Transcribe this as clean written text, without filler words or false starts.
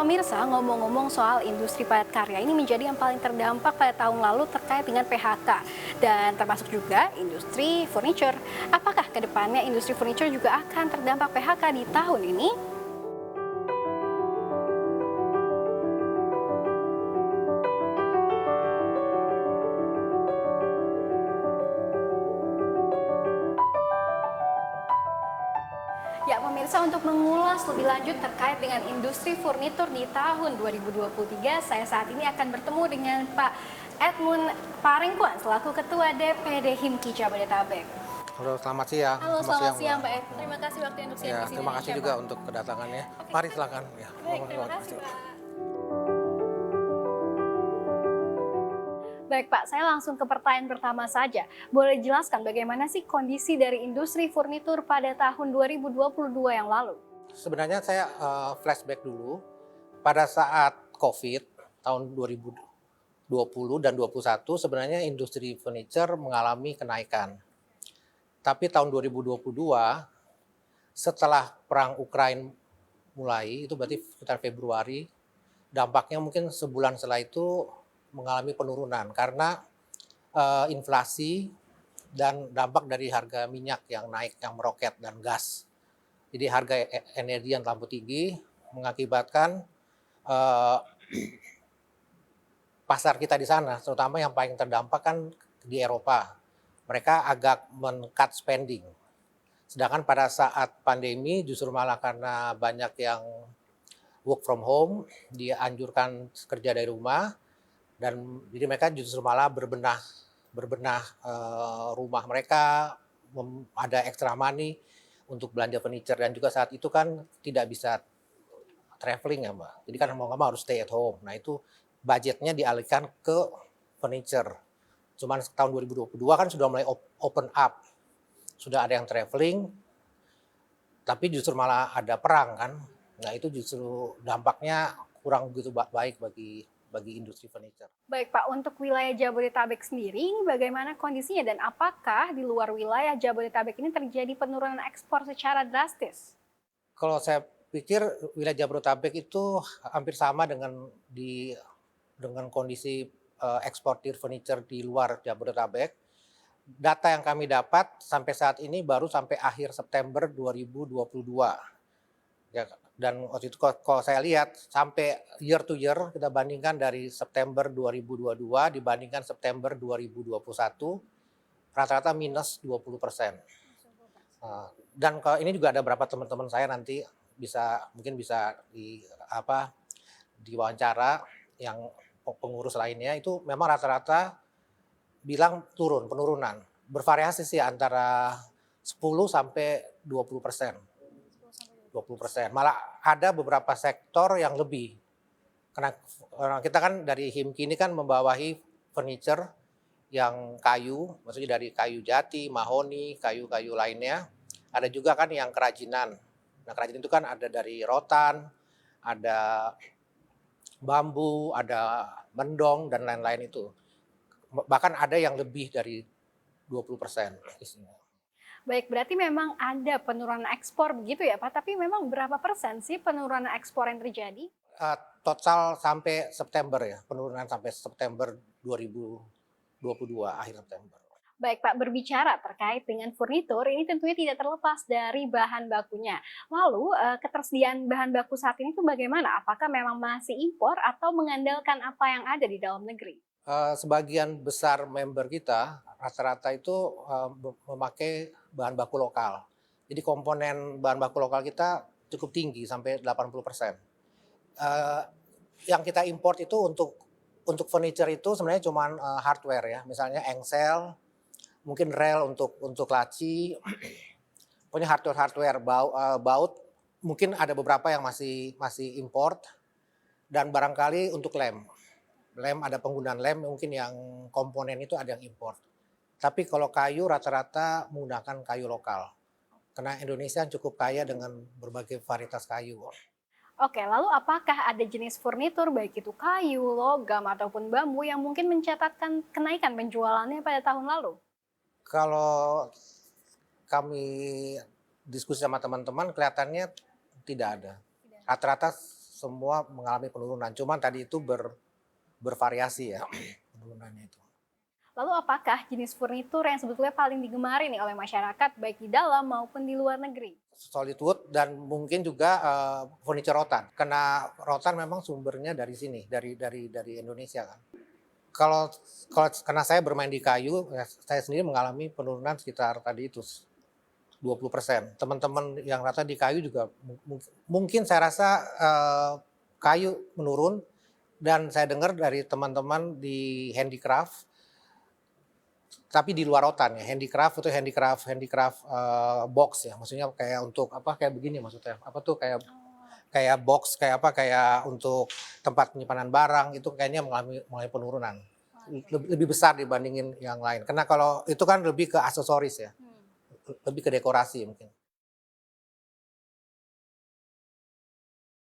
pemirsa, ngomong-ngomong soal industri padat karya ini menjadi yang paling terdampak pada tahun lalu terkait dengan PHK dan termasuk juga industri furniture. Apakah kedepannya industri furniture juga akan terdampak PHK di tahun ini? Ya, pemirsa, untuk mengulas lebih lanjut terkait dengan industri furnitur di tahun 2023, saya saat ini akan bertemu dengan Pak Edmund Paringkuan selaku Ketua DPD HIMKI Jabodetabek. Halo, selamat siang. Halo, selamat siang Mbak. Pak Ed. Terima kasih waktu untuk siang Ya, di sini. terima kasih juga untuk kedatangannya. Mari silakan. Ya, Baik, terima kasih Pak. Baik Pak, saya langsung ke pertanyaan pertama saja. Boleh jelaskan bagaimana sih kondisi dari industri furnitur pada tahun 2022 yang lalu? Sebenarnya saya flashback dulu pada saat COVID tahun 2020 dan 2021 sebenarnya industri furniture mengalami kenaikan. Tapi tahun 2022 setelah perang Ukraina mulai itu berarti sekitar Februari, dampaknya mungkin sebulan setelah itu mengalami penurunan karena inflasi dan dampak dari harga minyak yang naik, yang meroket, dan gas. Jadi harga energi yang terlalu tinggi mengakibatkan eh, pasar kita di sana, terutama yang paling terdampak kan di Eropa. Mereka agak men-cut spending. Sedangkan pada saat pandemi justru malah karena banyak yang work from home, dianjurkan kerja dari rumah, dan jadi mereka justru malah berbenah rumah mereka, ada extra money untuk belanja furniture, dan juga saat itu kan tidak bisa traveling ya Mbak. Jadi kan mau nggak mau harus stay at home. Nah itu budgetnya dialihkan ke furniture. Cuman tahun 2022 kan sudah mulai open up, sudah ada yang traveling, tapi justru malah ada perang kan. Nah itu justru dampaknya kurang begitu baik bagi industri furniture. Baik Pak, untuk wilayah Jabodetabek sendiri, ini bagaimana kondisinya dan apakah di luar wilayah Jabodetabek ini terjadi penurunan ekspor secara drastis? Kalau saya pikir wilayah Jabodetabek itu hampir sama dengan kondisi eksportir furniture di luar Jabodetabek. Data yang kami dapat sampai saat ini baru sampai akhir September 2022. Ya, dan waktu itu kalau saya lihat sampai year to year kita bandingkan dari September 2022 dibandingkan September 2021 rata-rata minus 20%. Dan kalau ini juga ada beberapa teman-teman saya nanti mungkin bisa diwawancara yang pengurus lainnya itu memang rata-rata bilang penurunan. Bervariasi sih antara 10 sampai 20%. 20%. Malah ada beberapa sektor yang lebih. Karena kita kan dari HIMKI ini kan membawahi furniture yang kayu, maksudnya dari kayu jati, mahoni, kayu-kayu lainnya. Ada juga kan yang kerajinan. Nah, kerajinan itu kan ada dari rotan, ada bambu, ada mendong, dan lain-lain itu. Bahkan ada yang lebih dari 20%. Baik, berarti memang ada penurunan ekspor begitu ya Pak, tapi memang berapa persen sih penurunan ekspor yang terjadi? Total sampai September ya, penurunan sampai September 2022, akhir September. Baik Pak, berbicara terkait dengan furnitur, ini tentunya tidak terlepas dari bahan bakunya. Lalu, ketersediaan bahan baku saat ini tuh bagaimana? Apakah memang masih impor atau mengandalkan apa yang ada di dalam negeri? Sebagian besar member kita rata-rata itu memakai bahan baku lokal. Jadi komponen bahan baku lokal kita cukup tinggi sampai 80%. Yang kita import itu untuk furniture itu sebenarnya cuma hardware ya, misalnya engsel, mungkin rel untuk laci, pokoknya hardware baut, mungkin ada beberapa yang masih import, dan barangkali untuk lem ada penggunaan lem mungkin yang komponen itu ada yang import. Tapi kalau kayu rata-rata menggunakan kayu lokal. Karena Indonesia cukup kaya dengan berbagai varietas kayu. Oke, lalu apakah ada jenis furnitur baik itu kayu, logam, ataupun bambu yang mungkin mencatatkan kenaikan penjualannya pada tahun lalu? Kalau kami diskusi sama teman-teman kelihatannya tidak ada. Rata-rata semua mengalami penurunan. Cuman tadi itu bervariasi ya penurunannya itu. Lalu apakah jenis furnitur yang sebetulnya paling digemari nih oleh masyarakat baik di dalam maupun di luar negeri? Solid wood dan mungkin juga furniture rotan. Karena rotan memang sumbernya dari sini, dari Indonesia kan. Kalau kalau karena saya bermain di kayu, ya, saya sendiri mengalami penurunan sekitar tadi itu 20%. Teman-teman yang rata di kayu juga mungkin saya rasa kayu menurun, dan saya dengar dari teman-teman di handicraft, tapi di luar rotan ya, handicraft itu handicraft box ya, maksudnya kayak untuk apa, kayak begini maksudnya, apa tuh kayak kayak box, kayak apa, kayak untuk tempat penyimpanan barang, itu kayaknya mengalami penurunan lebih besar dibandingin yang lain. Karena kalau itu kan lebih ke aksesoris ya, lebih ke dekorasi mungkin.